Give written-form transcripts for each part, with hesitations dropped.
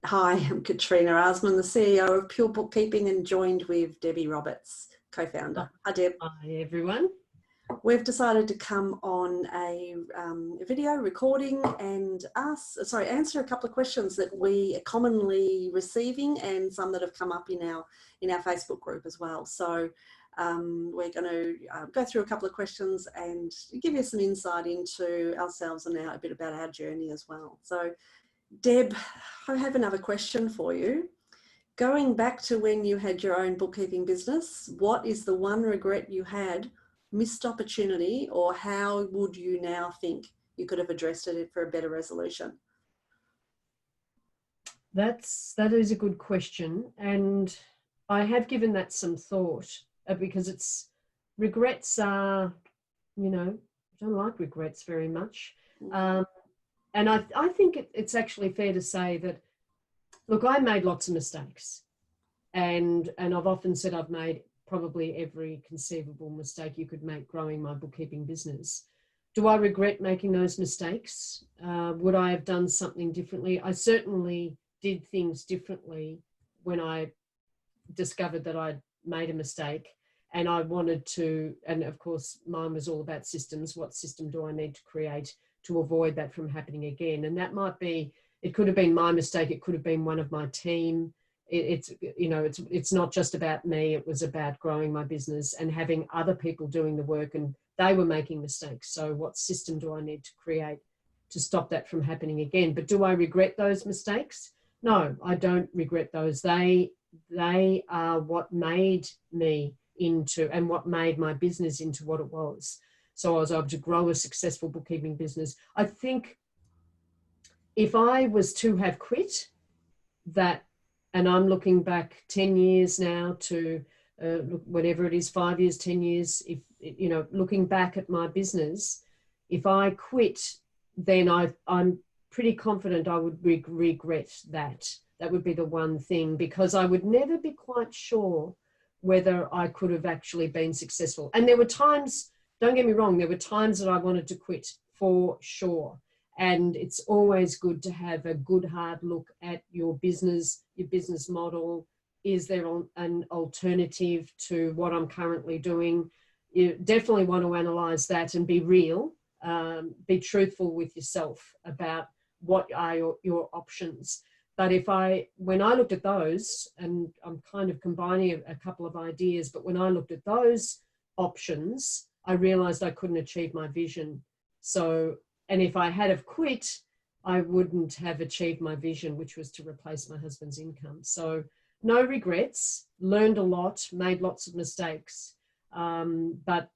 Hi, I'm Katrina Aarsman, the CEO of Pure Bookkeeping, and joined with Debbie Roberts, co-founder. Hi, Deb. Hi, everyone. We've decided to come on a video recording and answer a couple of questions that we are commonly receiving, and some that have come up in our Facebook group as well. So we're going to go through a couple of questions and give you some insight into ourselves and a bit about our journey as well. So, Deb, I have another question for you. Going back to when you had your own bookkeeping business, what is the one regret you had, missed opportunity, or how would you now think you could have addressed it for a better resolution? That is a good question, and I have given that some thought because regrets are, I don't like regrets very much. And I think it's actually fair to say that, look, I made lots of mistakes, and I've often said I've made probably every conceivable mistake you could make growing my bookkeeping business. Do I regret making those mistakes? Would I have done something differently? I certainly did things differently when I discovered that I'd made a mistake, and I wanted to, and of course mine was all about systems. What system do I need to create to avoid that from happening again? And that might be, it could have been my mistake, it could have been one of my team. It's not just about me, it was about growing my business and having other people doing the work, and they were making mistakes. So what system do I need to create to stop that from happening again? But do I regret those mistakes? No, I don't regret those. They are what made me into, and what made my business into what it was. So I was able to grow a successful bookkeeping business. I think if I was to have quit that, and I'm looking back 10 years now to whatever it is, 5 years, 10 years, if looking back at my business, if I quit, then I'm pretty confident I would regret that. That would be the one thing, because I would never be quite sure whether I could have actually been successful. And there were times, don't get me wrong, there were times that I wanted to quit for sure. And it's always good to have a good hard look at your business model. Is there an alternative to what I'm currently doing? You definitely want to analyze that and be real, be truthful with yourself about what are your options. But when I looked at those, and I'm kind of combining a couple of ideas, but when I looked at those options, I realized I couldn't achieve my vision. So, and if I had have quit, I wouldn't have achieved my vision, which was to replace my husband's income. So no regrets, learned a lot, made lots of mistakes. But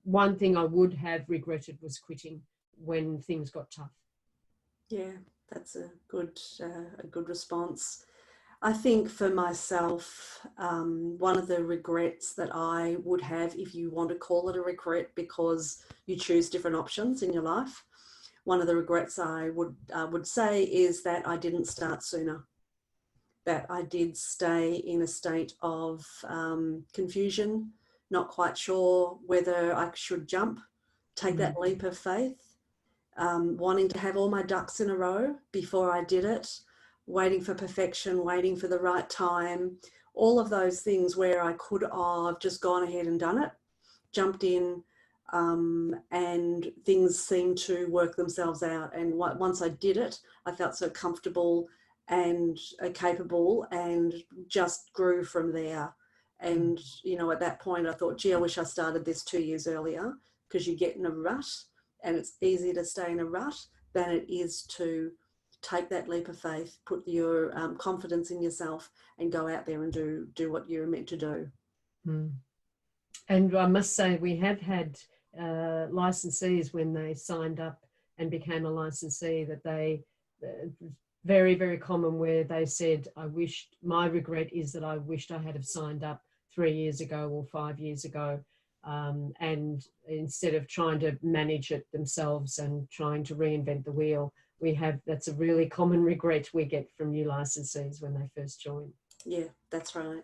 one thing I would have regretted was quitting when things got tough. Yeah, that's a good response. I think for myself, one of the regrets that I would have, if you want to call it a regret because you choose different options in your life, one of the regrets I would say is that I didn't start sooner, that I did stay in a state of confusion, not quite sure whether I should take that leap of faith, wanting to have all my ducks in a row before I did it, waiting for perfection, waiting for the right time, all of those things where I could have just gone ahead and done it, jumped in, and things seemed to work themselves out. And once I did it, I felt so comfortable and capable, and just grew from there. And, at that point I thought, gee, I wish I started this 2 years earlier, because you get in a rut, and it's easier to stay in a rut than it is to take that leap of faith, put your confidence in yourself, and go out there and do what you're meant to do. And I must say, we have had licensees, when they signed up and became a licensee, that they very, very common, where they said, my regret is that I wished I had have signed up 3 years ago or 5 years ago. And instead of trying to manage it themselves and trying to reinvent the wheel, that's a really common regret we get from new licensees when they first join. Yeah, that's right.